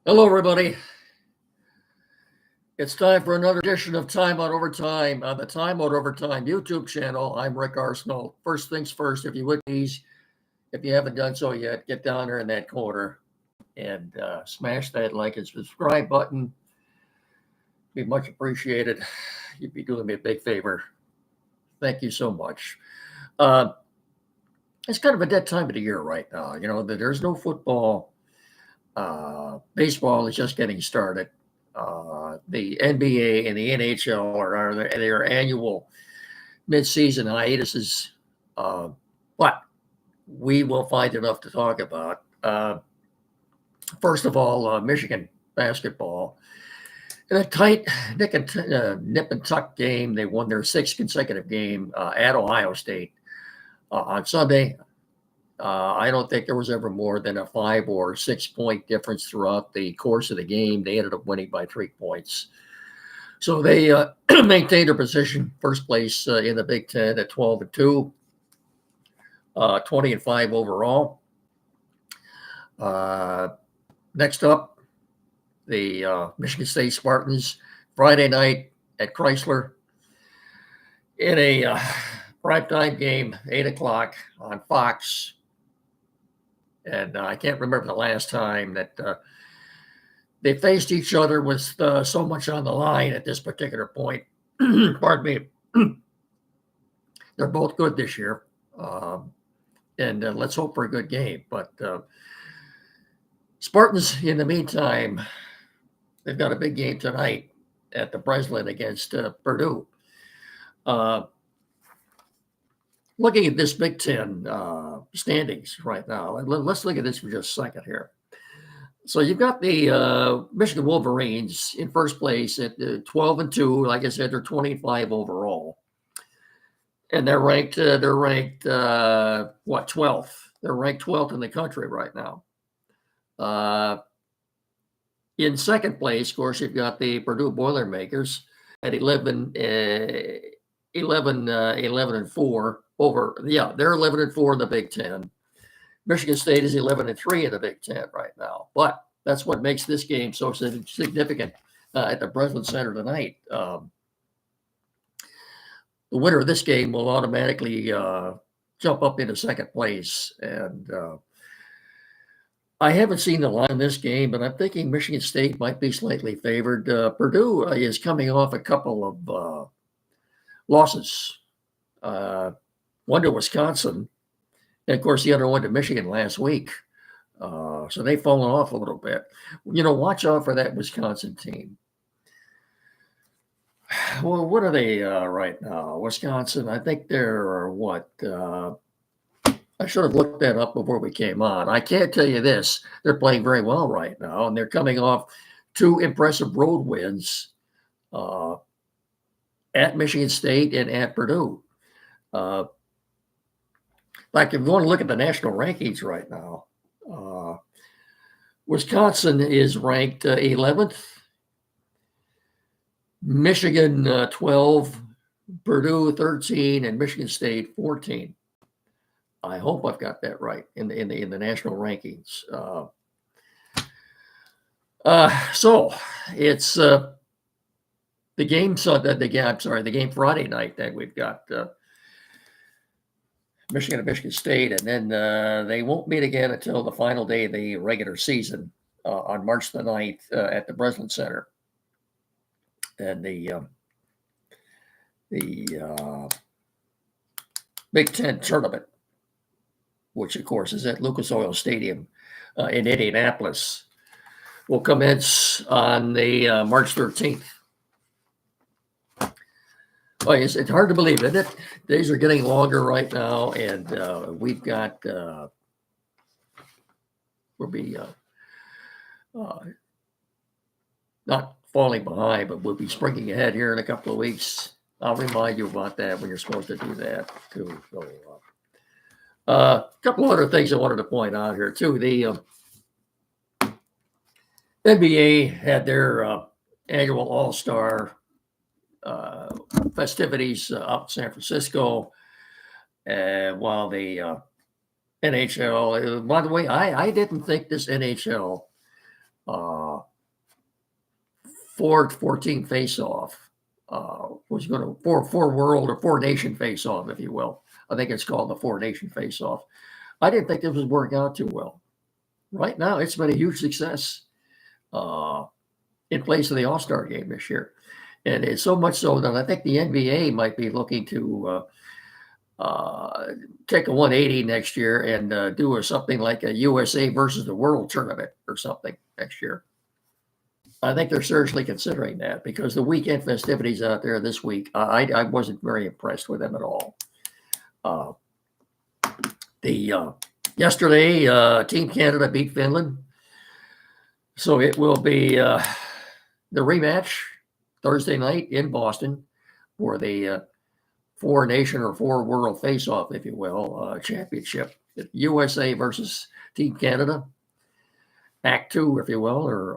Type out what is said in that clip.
Hello, everybody. It's time for another edition of Time Out Overtime on the Time Out Overtime YouTube channel. I'm Rick Arsenault. First things first, if you would please, if you haven't done so yet, get down there in that corner and smash that like and subscribe button. Be much appreciated. You'd be doing me a big favor. Thank you so much. It's kind of a dead time of the year right now. You know, there's no football. Baseball is just getting started. The NBA and the NHL are their annual midseason hiatuses, but we will find enough to talk about. First of all, Michigan basketball. In a tight nip and tuck game, they won their sixth consecutive game at Ohio State on Sunday. I don't think there was ever more than a 5 or 6 point difference throughout the course of the game. They ended up winning by 3 points. So they maintained their position, first place in the Big Ten at 12-2, 20-5 overall. Next up, the Michigan State Spartans, Friday night at Chrysler in a primetime game, 8 o'clock on Fox. And I can't remember the last time that they faced each other with so much on the line at this particular point. Pardon me. They're both good this year. And let's hope for a good game. But Spartans, in the meantime, they've got a big game tonight at the Breslin against Purdue. Looking at this Big Ten standings right now, let's look at this for just a second here. So you've got the Michigan Wolverines in first place at 12-2. Like I said, they're 25 overall, and they're ranked. 12th? They're ranked 12th in the country right now. In second place, of course, you've got the Purdue Boilermakers at 11-4. They're 11-4 in the Big Ten. Michigan State is 11-3 in the Big Ten right now. But that's what makes this game so significant at the Breslin Center tonight. The winner of this game will automatically jump up into second place. And I haven't seen the line in this game, but I'm thinking Michigan State might be slightly favored. Purdue is coming off a couple of losses. One to Wisconsin, and of course the other one to Michigan last week. So they've fallen off a little bit. You know, watch out for that Wisconsin team. Well, what are they right now? Wisconsin, I think they're what? I should have looked that up before we came on. I can't tell you this. They're playing very well right now, and they're coming off 2 impressive road wins at Michigan State and at Purdue. Like if you want to look at the national rankings right now, Wisconsin is ranked 11th, Michigan 12, Purdue 13, and Michigan State 14. I hope I've got that right in the national rankings. So it's the game Friday night that we've got. Michigan and Michigan State, and then they won't meet again until the final day of the regular season on March the 9th at the Breslin Center. And the Big Ten tournament, which of course is at Lucas Oil Stadium in Indianapolis, will commence on the March 13th. Well, it's hard to believe, isn't it? Days are getting longer right now, and we've got we'll be not falling behind, but we'll be springing ahead here in a couple of weeks. I'll remind you about that when you're supposed to do that too. So, a couple of other things I wanted to point out here too. The NBA had their annual All-Star festivities out in San Francisco, while the NHL. By the way, I didn't think this NHL uh, 4-14 face-off. Was going to four world or 4-nation face-off, if you will. I think it's called the 4-nation face-off. I didn't think this was working out too well. Right now, it's been a huge success in place of the All-Star game this year. And it's so much so that I think the NBA might be looking to take a 180 next year and do something like a USA versus the World tournament or something next year. I think they're seriously considering that because the weekend festivities out there this week, I wasn't very impressed with them at all. Yesterday, Team Canada beat Finland, so it will be the rematch Thursday night in Boston for the 4-nation or 4-world face-off, if you will, championship. USA versus Team Canada, Act 2, if you will, or